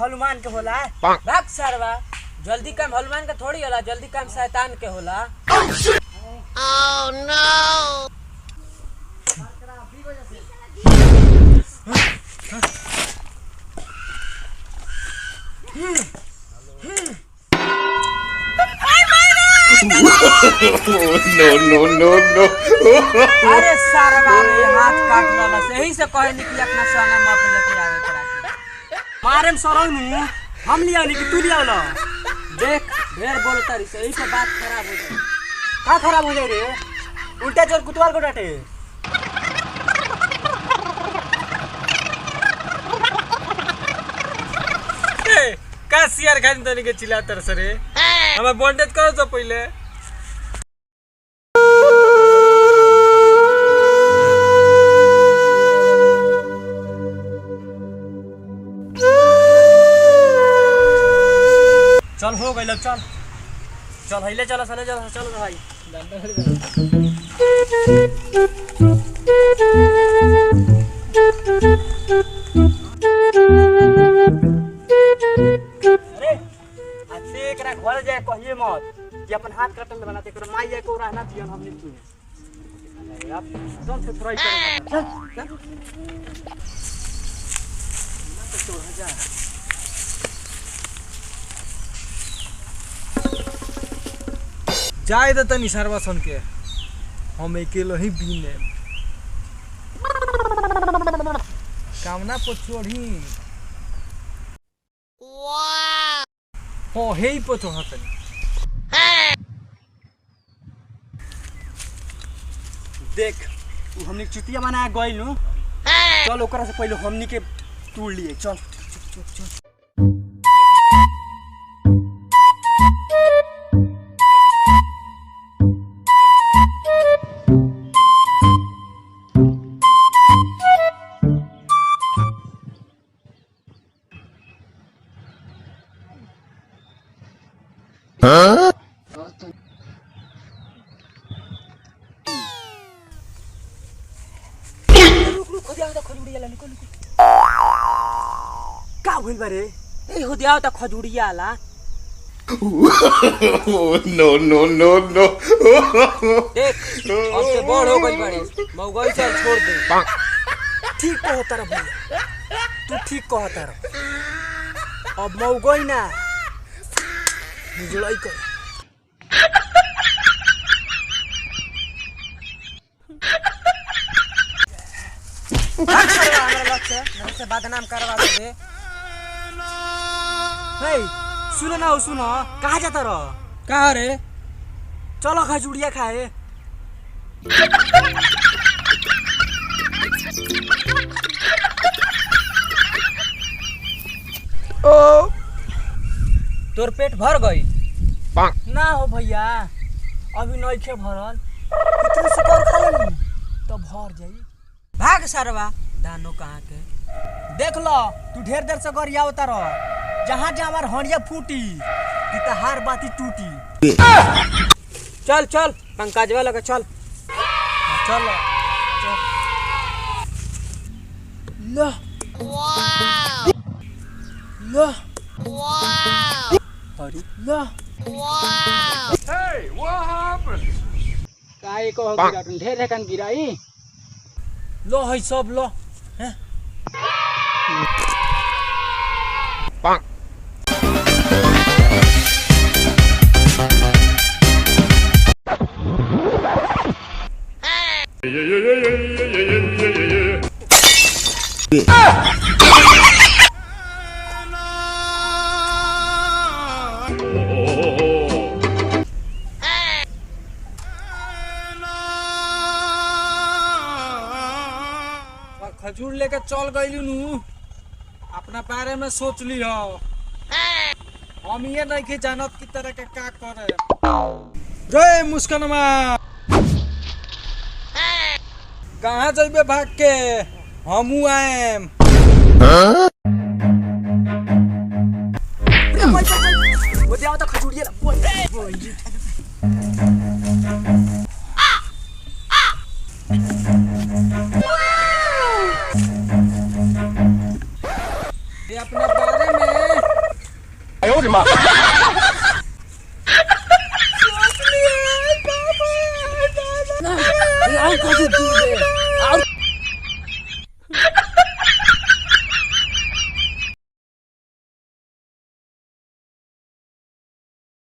हनुमान के होला। भाग सरवा, जल्दी काम हनुमान का थोड़ी होला, जल्दी काम शैतान के होला। Oh no! No. अरे सरवा रे हाथ काट लला से यही से कहे नी कि अपना संगे मत लेके आवे करा। मारे में सरौनु हम लिया नी कि तू लिया ला। देख ढेर बोलता रही से यही से बात खराब हो जाए। का खराब हो जाए रे? उल्टा जोर कुतवाल को डांटे। ए का सियार खान तनी के चिल्लातर सरे। हमें बॉन्डेज करो तो पहले। चल हो गई लग चल चल हिले चल चल चल चल भाई अरे अच्छे एकरा घर जाए कहिए मत कि अपन हाथ कटल बनाते कर माई जाए को रहना चाहिए हमने तू अरे आप एकदम से फ्राई कर चल चल 2000 जाए तो तनी सर्वसन के हम अकेले ही बीने कामना पर छोड़ी हो हे ही पर चढ़तनी देख तू हमनी चुतिया मना गइल नु चल ओकरा से पहले हमनी के तोड़ लिए चल चल चल का होइल बारे ए हो दिया त खजुड़िया आला No. देख अब से बड़ हो गई बाड़ी मौगई चल छोड़ दे ठीक कहता रे भैया तू ठीक कहता रे अब मौगई ना निजड़ाई कर मेरे से बदनाम करवा दे हे सुनो कहाँ जाता रहो कहाँ रे चलो खजुड़िया खाए ओ तोर पेट भर गई ना हो भैया अभी नहीं खे भरल इतने शिकार खा लेनी तो भर जाई भाग सरवा दानो कहाँ के देख लो तू ढेर देर से गरिया होता रह जहाँ जहाँ हमार हंडिया फूटी कि तो हार बाती टूटी चल चल पंकजवा लगा चल चल लो लो अरे लो Hey, what happened? काहे को गिरा तुम ढेर कन गिराई लो है सब लो हैं खजूर लेके चल गइलू नु अपना बारे में सोच ली हो हम ये नहीं के जानत की तरह के का करे रे मुस्कानमा कहाँ जाइबे भाग के हमू आएम वो दिया तो खजूरिया ये अपने बारे में ना यार कथी पी दे